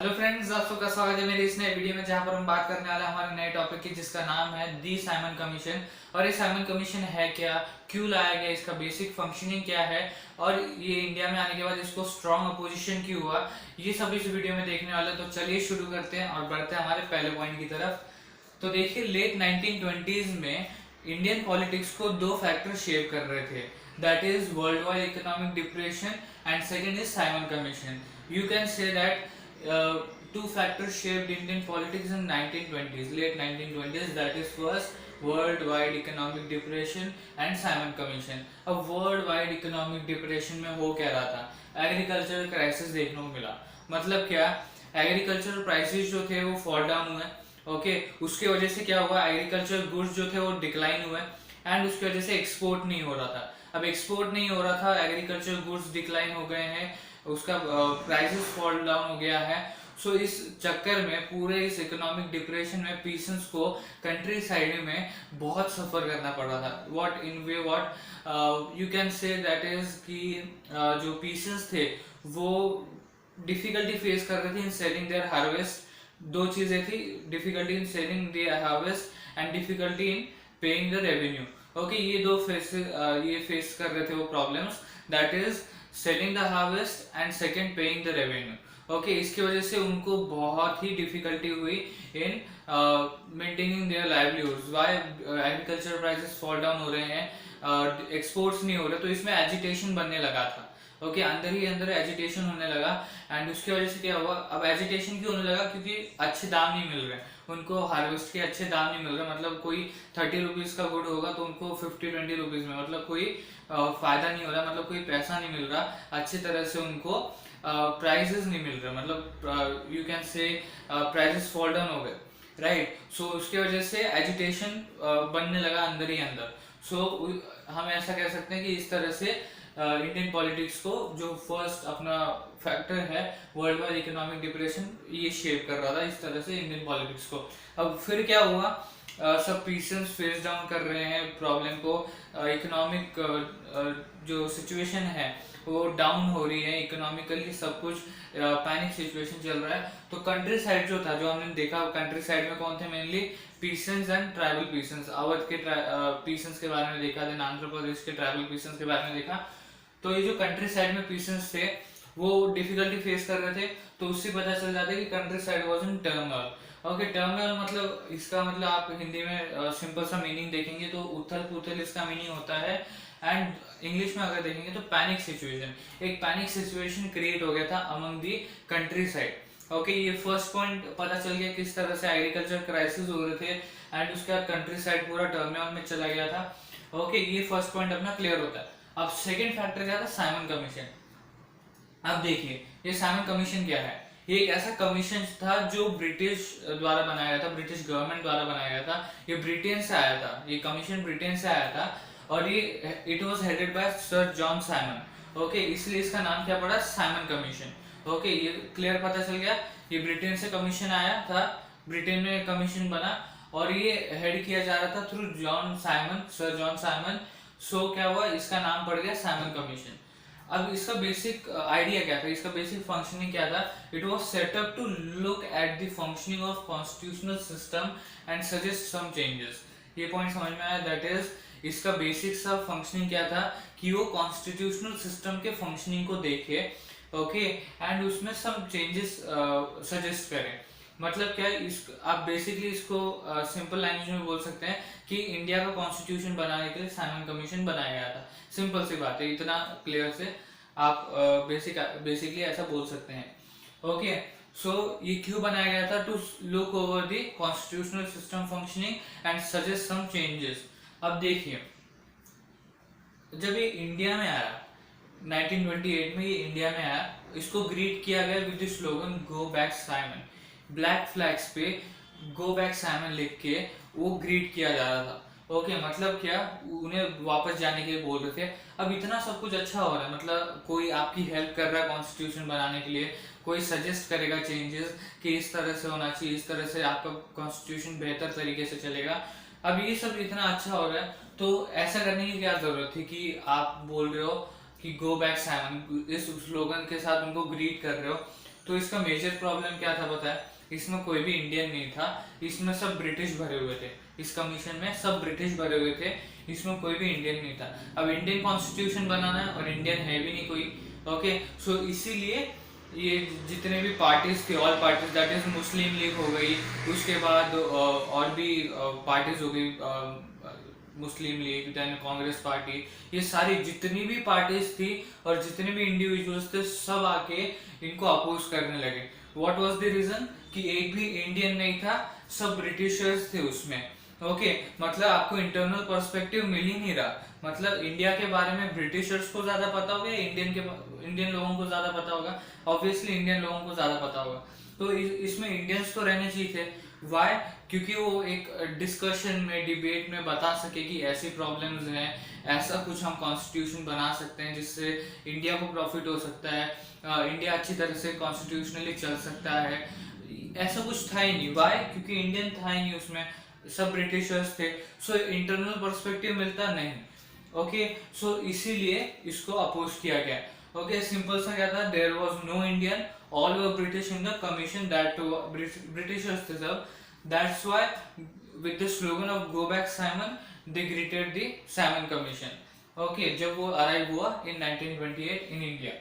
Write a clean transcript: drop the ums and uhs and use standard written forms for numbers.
Hello friends, आप सबका स्वागत है मेरी इस नए वीडियो में जहां पर हम बात करने वाले हैं हमारे नए टॉपिक की, जिसका नाम है दी साइमन कमीशन। और ये साइमन कमीशन है क्या, क्यों लाया गया, इसका बेसिक फंक्शनिंग क्या है और ये इंडिया में आने के बाद इसको स्ट्रॉन्ग अपोजिशन क्यों हुआ, ये सब इस वीडियो में देखने वाले। तो चलिए शुरू करते हैं और बढ़ते हैं हमारे पहले पॉइंट की तरफ। तो देखिए, लेट 1920s में इंडियन पॉलिटिक्स को दो फैक्टर शेप कर रहे थे, that is world wide economic depression and second is Simon commission. You can say that two factors shaped Indian politics in 1920s, late 1920s. That is first worldwide economic depression and Simon Commission. अब worldwide economic depression में हो क्या रहा था, agricultural crisis देखने को मिला। मतलब क्या, एग्रीकल्चरल प्राइसेस जो थे वो फॉल डाउन हुए। ओके, उसके वजह से क्या हुआ, एग्रीकल्चर गुड्स जो थे वो डिक्लाइन हुए एंड उसकी वजह से एक्सपोर्ट नहीं हो रहा था। अब एक्सपोर्ट नहीं हो रहा था, एग्रीकल्चर गुड्स डिक्लाइन हो गए हैं, उसका प्राइसेस फॉल डाउन हो गया है। सो इस चक्कर में, पूरे इस इकोनॉमिक डिप्रेशन में पीसेंट्स को कंट्री साइड में बहुत सफर करना पड़ रहा था। What in way what you can say that is कि जो पीसेंट्स थे वो डिफिकल्टी फेस कर रहे थे इन सेलिंग देयर हार्वेस्ट। दो चीजें थी, difficulty in selling their harvest and difficulty in paying the revenue. Okay, ये दो ये फेस कर रहे थे वो problems, that is selling the harvest and second paying the revenue. Okay, इसकी वजह से उनको बहुत ही डिफिकल्टी हुई in maintaining their livelihoods. Why agriculture prices fall down हो रहे हैं, एक्सपोर्ट्स नहीं हो रहे, तो इसमें एजिटेशन बनने लगा था। ओके, अंदर ही अंदर एजिटेशन होने लगा एंड उसकी वजह से क्या हुआ, अब एजिटेशन क्यों होने लगा, क्योंकि अच्छे दाम नहीं मिल रहे उनको, हार्वेस्ट के अच्छे दाम नहीं मिल रहे। मतलब कोई 30 रुपीज का गुड होगा तो उनको 50-20 रुपीज में, मतलब कोई फायदा नहीं हो रहा, मतलब कोई पैसा नहीं मिल रहा अच्छी तरह से, उनको प्राइजेस नहीं मिल रहे, मतलब you can say prices fall down हो गए, राइट। सो उसकी वजह से एजिटेशन बनने लगा अंदर ही अंदर। सो हम ऐसा कह सकते हैं कि इस तरह से इंडियन पॉलिटिक्स को, जो फर्स्ट अपना फैक्टर है वर्ल्ड वाइड इकोनॉमिक डिप्रेशन, ये शेप कर रहा था इस तरह से इंडियन पॉलिटिक्स को। अब फिर क्या हुआ, सब पीसेंट्स फेस डाउन कर रहे हैं प्रॉब्लम को, इकोनॉमिक जो सिचुएशन है वो डाउन हो रही है, इकोनॉमिकली सब कुछ पैनिक सिचुएशन चल रहा है। तो कंट्री साइड जो था, जो हमने देखा, कंट्री साइड में कौन थे, mainly peasants and tribal peasants. Awadh के पीसेंट्स के बारे में देखा, देन आंध्र प्रदेश के ट्राइबल पीसेंट्स के बारे में देखा। तो ये जो कंट्री साइड में पीसेंट्स थे वो डिफिकल्टी फेस कर रहे थे, तो उससे पता चल जाता है कि country side was in turmoil. Okay, turmoil मतलब, इसका मतलब आप हिंदी में सिंपल सा मीनिंग देखेंगे तो उथल पुथल इसका मीनिंग होता है, एंड इंग्लिश में अगर देखेंगे तो पैनिक सिचुएशन। एक पैनिक सिचुएशन क्रिएट हो गया था among the country side. Okay, ये फर्स्ट पॉइंट पता चल गया किस तरह से एग्रीकल्चर क्राइसिस हो रहे थे एंड उसके बाद कंट्री साइड पूरा टर्मोइल में चला गया था। ओके, ये फर्स्ट पॉइंट अपना क्लियर होता है। अब सेकंड फैक्टर क्या था, साइमन कमीशन। अब देखिए, ये साइमन कमीशन क्या है, ये एक ऐसा कमीशन था जो ब्रिटिश द्वारा बनाया गया था, ब्रिटिश गवर्नमेंट द्वारा बनाया गया था। ये ब्रिटेन से आया था, ये कमीशन ब्रिटेन से आया था और ये it was headed by sir John Simon. Okay, इसलिए इसका नाम क्या पड़ा, साइमन कमीशन। ओके, ये क्लियर पता चल गया, ये ब्रिटेन से कमीशन आया था, ब्रिटेन में कमीशन बना और ये हेड किया जा रहा था through John Simon, sir John Simon. So क्या हुआ, इसका नाम पड़ गया साइमन कमीशन। अब इसका बेसिक आइडिया क्या था, इसका बेसिक फंक्शनिंग क्या था, it was set up to look at the functioning of constitutional system and suggest some changes. ये पॉइंट समझ में आया, दैट इज इसका बेसिक सा फंक्शनिंग क्या था कि वो कॉन्स्टिट्यूशनल सिस्टम के फंक्शनिंग को देखे, ओके, एंड उसमें सम चेंजेस सजेस्ट करें। मतलब क्या, इस आप बेसिकली इसको सिंपल लैंग्वेज में बोल सकते हैं कि इंडिया का कॉन्स्टिट्यूशन बनाने के लिए साइमन कमीशन बनाया गया था। सिंपल सी बात है, इतना क्लियर से आप बेसिकली ऐसा बोल सकते हैं। ओके, सो ये क्यों बनाया गया था, to look over the constitutional system functioning and suggest some changes. अब देखिए, जब ये इंडिया में आया 1928 में, ये इंडिया में आया, इसको ग्रीट किया गया with the slogan go back Simon. Black flags पे गो बैक साइमन लिख के वो ग्रीट किया जा रहा था। ओके, मतलब क्या, उन्हें वापस जाने के लिए बोल रहे थे। अब इतना सब कुछ अच्छा हो रहा है, मतलब कोई आपकी हेल्प कर रहा है कॉन्स्टिट्यूशन बनाने के लिए, कोई सजेस्ट करेगा चेंजेस कि इस तरह से होना चाहिए, इस तरह से आपका कॉन्स्टिट्यूशन बेहतर तरीके से चलेगा। अब ये सब इतना अच्छा हो रहा है, तो ऐसा करने की क्या जरूरत थी कि आप बोल रहे हो कि गो बैक साइमन, इस स्लोगन के साथ उनको ग्रीट कर रहे हो, तो इसका मेजर प्रॉब्लम क्या था पता है? इसमें कोई भी इंडियन नहीं था, इसमें सब ब्रिटिश भरे हुए थे। इस कमीशन में सब ब्रिटिश भरे हुए थे, इसमें कोई भी इंडियन नहीं था। अब इंडियन कॉन्स्टिट्यूशन बनाना है और इंडियन है भी नहीं कोई। ओके, सो इसीलिए ये जितने भी पार्टीज थे, all parties, that is Muslim league हो गई, उसके बाद और भी पार्टीज हो गई, मुस्लिम लीग, देन कांग्रेस पार्टी, ये सारी जितनी भी पार्टीज थी और जितने भी इंडिविजुअल्स थे, सब आके इनको अपोज करने लगे। What was the reason? कि एक भी इंडियन नहीं था, सब ब्रिटिशर्स थे उसमें। ओके, मतलब आपको इंटरनल पर्सपेक्टिव मिल ही नहीं रहा। मतलब इंडिया के बारे में ब्रिटिशर्स को ज्यादा पता होगा या इंडियन लोगों को ज्यादा पता होगा? ऑब्वियसली इंडियन लोगों को ज्यादा पता होगा। तो इसमें इंडियंस तो रहने चाहिए थे। वाई? क्योंकि वो एक डिस्कशन में, डिबेट में बता सके कि ऐसी प्रॉब्लम्स हैं, ऐसा कुछ हम कॉन्स्टिट्यूशन बना सकते हैं जिससे इंडिया को प्रॉफिट हो सकता है, इंडिया अच्छी तरह से कॉन्स्टिट्यूशनली चल सकता है। ऐसा कुछ था ही नहीं। वाई? क्योंकि इंडियन था ही नहीं उसमें, सब ब्रिटिशर्स थे। सो इंटरनल पर्सपेक्टिव मिलता नहीं। ओके, सो इसीलिए इसको अपोज किया गया। ओके, सिंपल सा क्या था? There was no Indian, all were British in the commission, that Britishers थे सब। That's why with the slogan of go back Simon, they greeted the Simon commission. Okay, जब वो अराइव हुआ इन 1928 इन इंडिया।